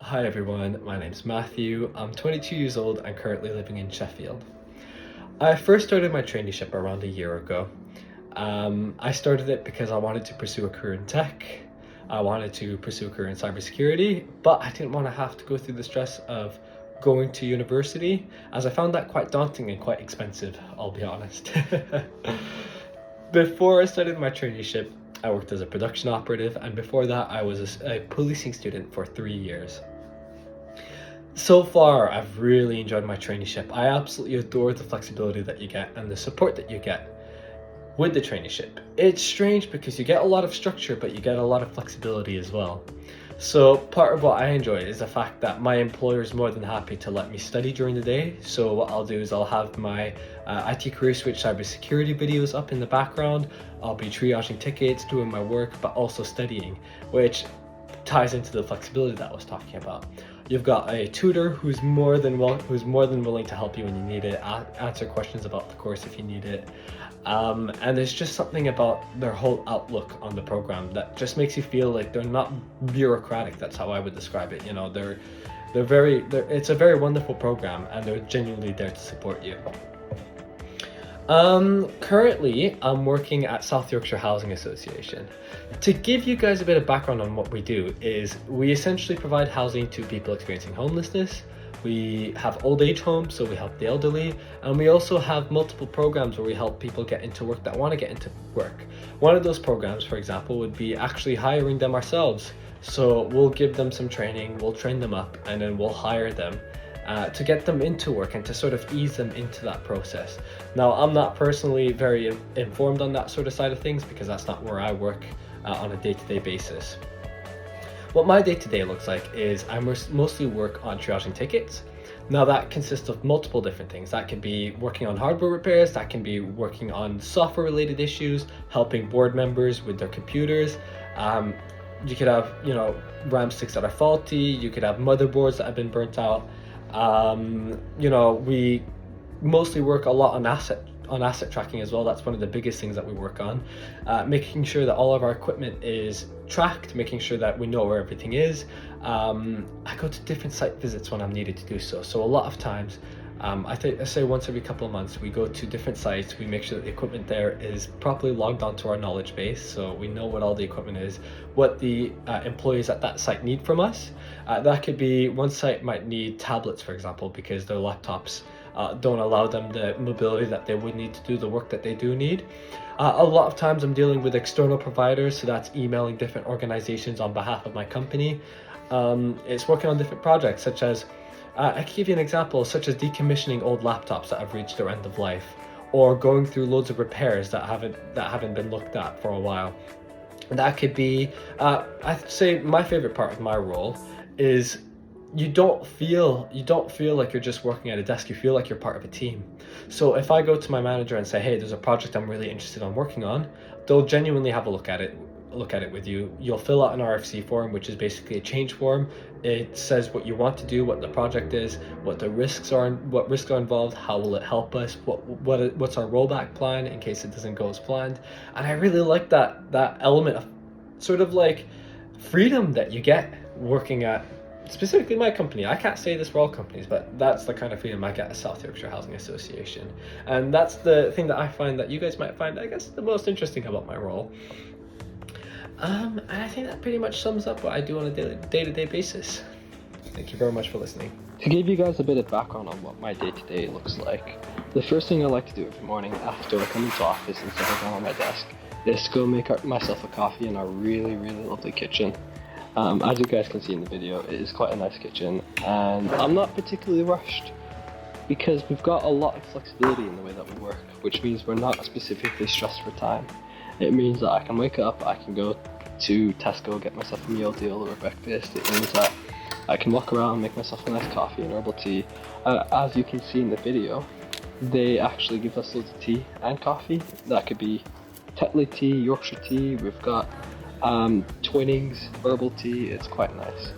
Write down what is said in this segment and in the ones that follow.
Hi everyone, my name's Matthew. I'm 22 years old and currently living in Sheffield. I first started my traineeship around a year ago. I started it because I wanted to pursue a career in tech. I wanted to pursue a career in cybersecurity, but I didn't want to have to go through the stress of going to university, as I found that quite daunting and quite expensive, I'll be honest. Before I started my traineeship, I worked as a production operative, and before that I was a policing student for 3 years. So far, I've really enjoyed my traineeship. I absolutely adore the flexibility that you get and the support that you get with the traineeship. It's strange because you get a lot of structure, but you get a lot of flexibility as well. So part of what I enjoy is the fact that my employer is more than happy to let me study during the day. So what I'll do is I'll have my IT career switch cybersecurity videos up in the background. I'll be triaging tickets, doing my work, but also studying, which ties into the flexibility that I was talking about. You've got a tutor who's more than willing to help you when you need it, answer questions about the course if you need it. And there's just something about their whole outlook on the program that just makes you feel like they're not bureaucratic. That's how I would describe it. You know, it's a very wonderful program, and they're genuinely there to support you. Currently, I'm working at South Yorkshire Housing Association. To give you guys a bit of background on what we do is we essentially provide housing to people experiencing homelessness. We have old age homes, so we help the elderly, and we also have multiple programs where we help people get into work that want to get into work. One of those programs, for example, would be actually hiring them ourselves. So we'll give them some training, we'll train them up, and then we'll hire them to get them into work and to sort of ease them into that process. Now, I'm not personally very informed on that sort of side of things because that's not where I work on a day-to-day basis. What my day-to-day looks like is I mostly work on triaging tickets. Now that consists of multiple different things. That can be working on hardware repairs, that can be working on software related issues, helping board members with their computers. You could have, RAM sticks that are faulty, you could have motherboards that have been burnt out. We mostly work a lot on asset tracking as well. That's one of the biggest things that we work on, making sure that all of our equipment is tracked, making sure that we know where everything is. I go to different site visits when I'm needed to do so. So a lot of times, I say once every couple of months, we go to different sites. We make sure that the equipment there is properly logged onto our knowledge base, so we know what all the equipment is, what the employees at that site need from us. That could be, one site might need tablets, for example, because their laptops don't allow them the mobility that they would need to do the work that they do need. A lot of times I'm dealing with external providers, so that's emailing different organizations on behalf of my company. It's working on different projects, such as I can give you an example, such as decommissioning old laptops that have reached their end of life, or going through loads of repairs that haven't been looked at for a while. That could be, I'd say my favorite part of my role is you don't feel like you're just working at a desk. You feel like you're part of a team. So if I go to my manager and say, hey, there's a project I'm really interested in working on, they'll genuinely have a look at it with you. You'll fill out an RFC form, which is basically a change form. It says what you want to do, what the project is, what risks are involved, how will it help us, what's our rollback plan in case it doesn't go as planned. And I really like that element of sort of like freedom that you get working at specifically my company. I can't say this for all companies, but that's the kind of freedom I get at South Yorkshire Housing Association. And that's the thing that I find that you guys might find, I guess, the most interesting about my role. And I think that pretty much sums up what I do on a day-to-day basis. Thank you very much for listening. To give you guys a bit of background on what my day-to-day looks like, the first thing I like to do every morning after I come into office and sit down on my desk is go make myself a coffee in our really, really lovely kitchen. As you guys can see in the video, it is quite a nice kitchen, and I'm not particularly rushed because we've got a lot of flexibility in the way that we work, which means we're not specifically stressed for time. It means that I can wake up, I can go to Tesco, get myself a meal deal or a breakfast. It means that I can walk around, make myself a nice coffee and herbal tea. As you can see in the video, they actually give us loads of tea and coffee. That could be Tetley tea, Yorkshire tea, we've got Twinings herbal tea. It's quite nice.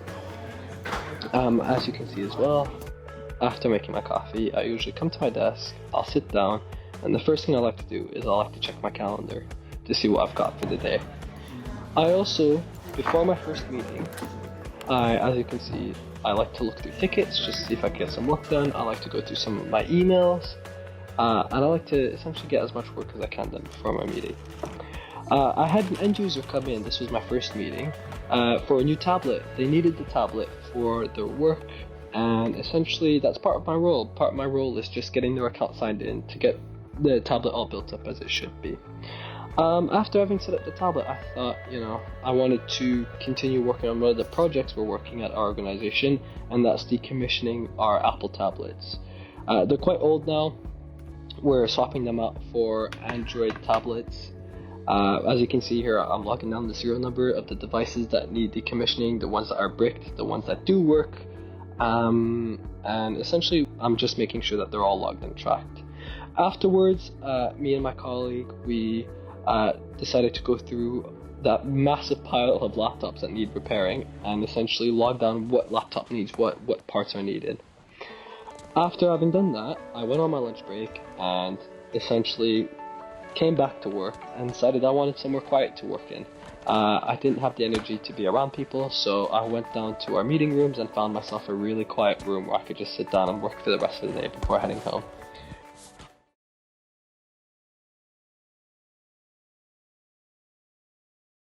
As you can see as well, after making my coffee, I usually come to my desk, I'll sit down, and the first thing I like to do is I like to check my calendar to see what I've got for the day. I also, before my first meeting, as you can see, I like to look through tickets, just see if I can get some work done. I like to go through some of my emails, and I like to essentially get as much work as I can done before my meeting. I had an end user come in, this was my first meeting, for a new tablet. They needed the tablet for their work, and essentially that's part of my role. Part of my role is just getting their account signed in to get the tablet all built up as it should be. After having set up the tablet, I thought, I wanted to continue working on one of the projects we're working at our organization, and that's decommissioning our Apple tablets. They're quite old now. We're swapping them out for Android tablets. As you can see here, I'm logging down the serial number of the devices that need decommissioning, the ones that are bricked, the ones that do work, and essentially I'm just making sure that they're all logged and tracked. Afterwards, me and my colleague, we decided to go through that massive pile of laptops that need repairing and essentially log down what laptop needs what parts are needed. After having done that, I went on my lunch break and essentially came back to work and decided I wanted somewhere quiet to work in. I didn't have the energy to be around people, so I went down to our meeting rooms and found myself a really quiet room where I could just sit down and work for the rest of the day before heading home.